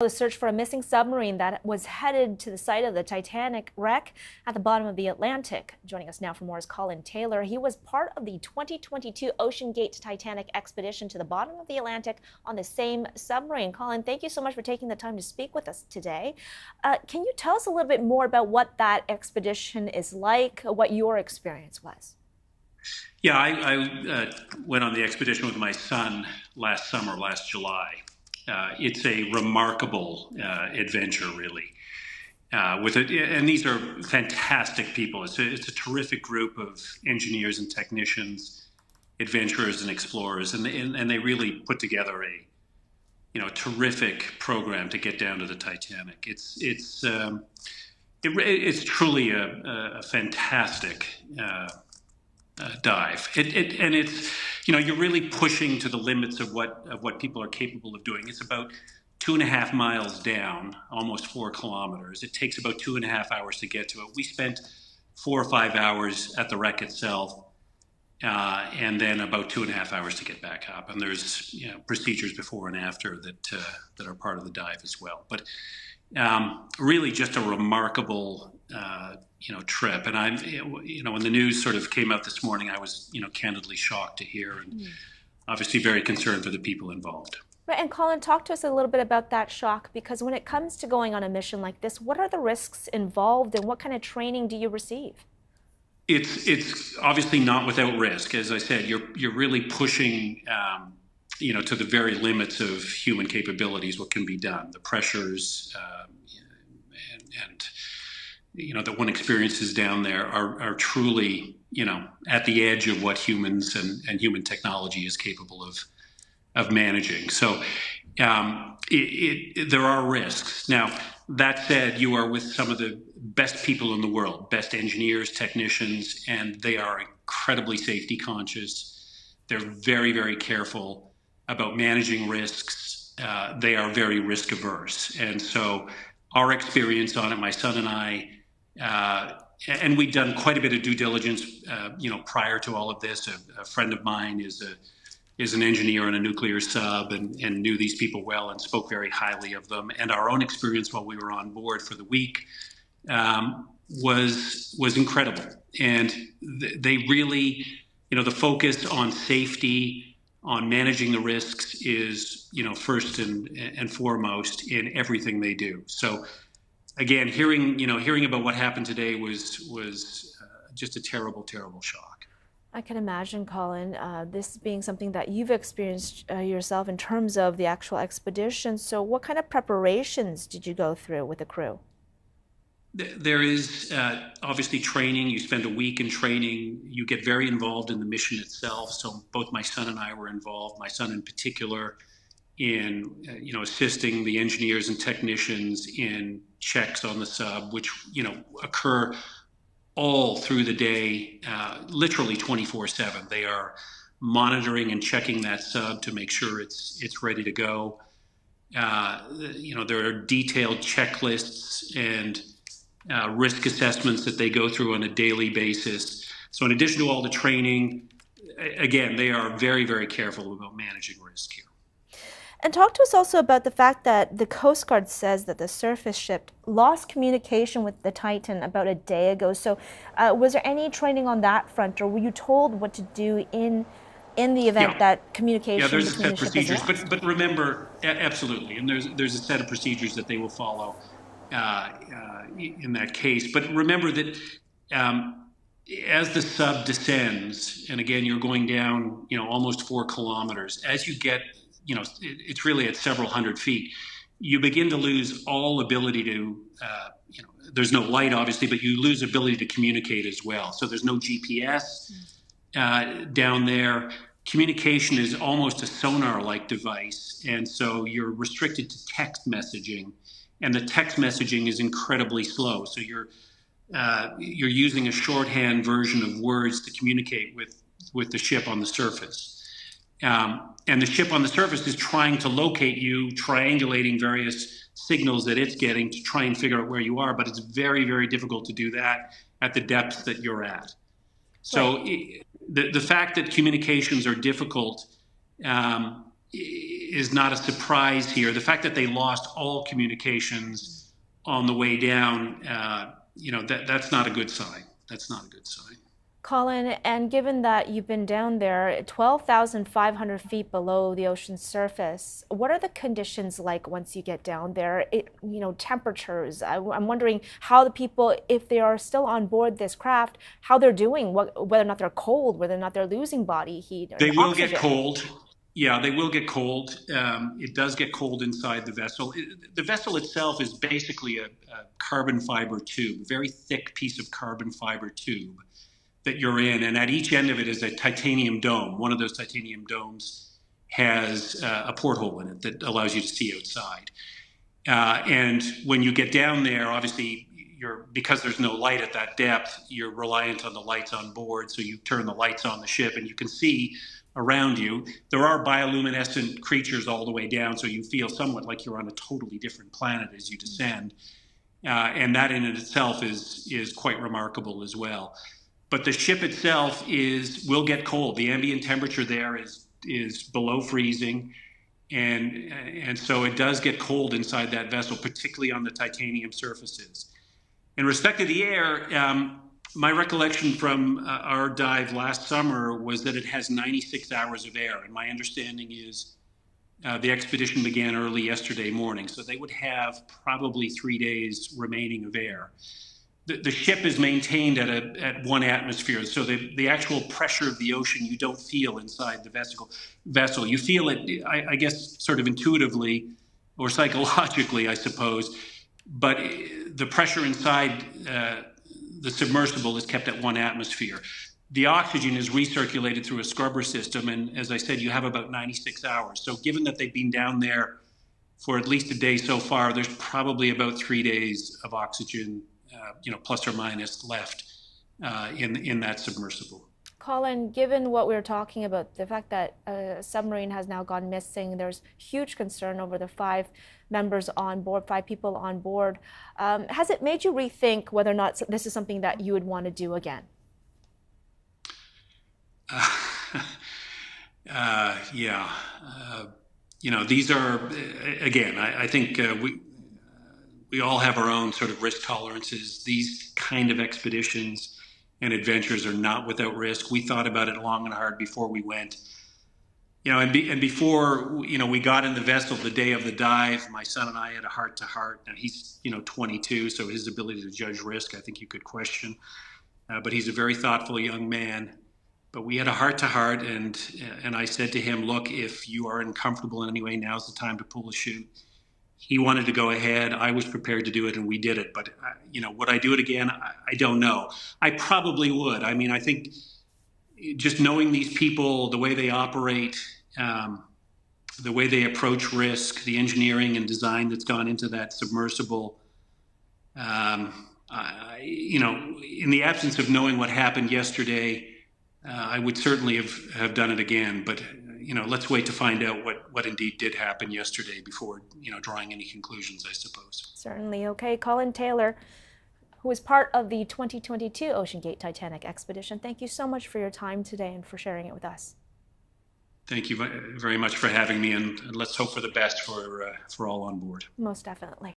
The search for a missing submarine that was headed to the site of the Titanic wreck at the bottom of the Atlantic. Joining us now for more is Colin Taylor. He was part of the 2022 Oceangate Titanic expedition to the bottom of the Atlantic on the same submarine. Colin, thank you so much for taking the time to speak with us today. Can you tell us a little bit more about what that expedition is like, what your experience was? Yeah, I went on the expedition with my son last summer, last July. It's a remarkable adventure, really. And these are fantastic people. It's a terrific group of engineers and technicians, adventurers and explorers, and they really put together a terrific program to get down to the Titanic. It's truly a fantastic dive. And it's you're really pushing to the limits of what people are capable of doing. It's about 2.5 miles down, almost 4 kilometers. It takes about 2.5 hours to get to it. We spent 4 or 5 hours at the wreck itself, and then about 2.5 hours to get back up. And there's procedures before and after that are part of the dive as well. But really, just a remarkable trip. And when the news sort of came out this morning, I was candidly shocked to hear, and obviously very concerned for the people involved. Right, and Colin, talk to us a little bit about that shock, because when it comes to going on a mission like this, what are the risks involved and what kind of training do you receive? It's obviously not without risk. As I said, you're really pushing to the very limits of human capabilities, what can be done. The pressures and that one experiences down there are truly at the edge of what humans and human technology is capable of managing. So there are risks. Now, that said, you are with some of the best people in the world, best engineers, technicians, and they are incredibly safety conscious. They're very, very careful about managing risks. They are very risk averse. And so our experience on it, my son and I, and we'd done quite a bit of due diligence, prior to all of this. A friend of mine is an engineer on a nuclear sub and knew these people well and spoke very highly of them. And our own experience while we were on board for the week was incredible. And they really, the focus on safety, on managing the risks is, first and foremost in everything they do. So again, hearing about what happened today was just a terrible, terrible shock. I can imagine, Colin, this being something that you've experienced yourself in terms of the actual expedition. So what kind of preparations did you go through with the crew? There is obviously training. You spend a week in training. You get very involved in the mission itself. So both my son and I were involved, my son in particular, in assisting the engineers and technicians in checks on the sub, which occur all through the day, literally 24/7. They are monitoring and checking that sub to make sure it's ready to go. There are detailed checklists and risk assessments that they go through on a daily basis. So in addition to all the training, again, they are very, very careful about managing risk here. And talk to us also about the fact that the Coast Guard says that the surface ship lost communication with the Titan about a day ago. So was there any training on that front, or were you told what to do in the event that communication there's between a set the ship procedures, but remember, absolutely, and there's a set of procedures that they will follow in that case. But remember that as the sub descends, and again, you're going down, almost 4 kilometers, as you get, it's really at several hundred feet, you begin to lose all ability to, there's no light, obviously, but you lose ability to communicate as well. So there's no GPS down there. Communication is almost a sonar-like device, and so you're restricted to text messaging, and the text messaging is incredibly slow. So you're using a shorthand version of words to communicate with the ship on the surface. And the ship on the surface is trying to locate you, triangulating various signals that it's getting to try and figure out where you are, but it's very, very difficult to do that at the depths that you're at. So the fact that communications are difficult is not a surprise here. The fact that they lost all communications on the way down, that's not a good sign. That's not a good sign. Colin, and given that you've been down there 12,500 feet below the ocean's surface, what are the conditions like once you get down there? Temperatures. I'm wondering how the people, if they are still on board this craft, how they're doing, whether or not they're cold, whether or not they're losing body heat and They will get oxygen. cold. Yeah, they will get cold. It does get cold inside the vessel. The vessel itself is basically a carbon fiber tube, a very thick piece of carbon fiber tube that you're in, and at each end of it is a titanium dome. One of those titanium domes has a porthole in it that allows you to see outside. And when you get down there, obviously, because there's no light at that depth, you're reliant on the lights on board. So you turn the lights on the ship, and you can see around you. There are bioluminescent creatures all the way down, so you feel somewhat like you're on a totally different planet as you descend. And that in itself is quite remarkable as well. But the ship itself will get cold. The ambient temperature there is below freezing, and so it does get cold inside that vessel, particularly on the titanium surfaces. In respect to the air, my recollection from our dive last summer was that it has 96 hours of air, and my understanding is the expedition began early yesterday morning, so they would have probably 3 days remaining of air. The ship is maintained at 1 atmosphere, so the actual pressure of the ocean you don't feel inside the vessel. You feel it, I guess, sort of intuitively or psychologically, I suppose, but the pressure inside the submersible is kept at 1 atmosphere. The oxygen is recirculated through a scrubber system, and as I said, you have about 96 hours. So given that they've been down there for at least a day so far, there's probably about 3 days of oxygen plus or minus left in that submersible. Colin, given what we were talking about, the fact that a submarine has now gone missing, there's huge concern over the 5 members on board, 5 people on board. Has it made you rethink whether or not this is something that you would want to do again? Yeah. These are, again, I think we all have our own sort of risk tolerances. These kind of expeditions and adventures are not without risk. We thought about it long and hard before we went. And before we got in the vessel the day of the dive, my son and I had a heart-to-heart. Now he's 22, so his ability to judge risk, I think you could question. But he's a very thoughtful young man. But we had a heart-to-heart, and I said to him, "Look, if you are uncomfortable in any way, now's the time to pull the chute." He wanted to go ahead. I was prepared to do it, and we did it. But, would I do it again? I don't know. I probably would. I mean, I think just knowing these people, the way they operate, the way they approach risk, the engineering and design that's gone into that submersible, in the absence of knowing what happened yesterday, I would certainly have done it again. But let's wait to find out what indeed did happen yesterday before, drawing any conclusions, I suppose. Certainly. Okay. Colin Taylor, who is part of the 2022 Oceangate Titanic expedition, thank you so much for your time today and for sharing it with us. Thank you very much for having me, and let's hope for the best for all on board. Most definitely.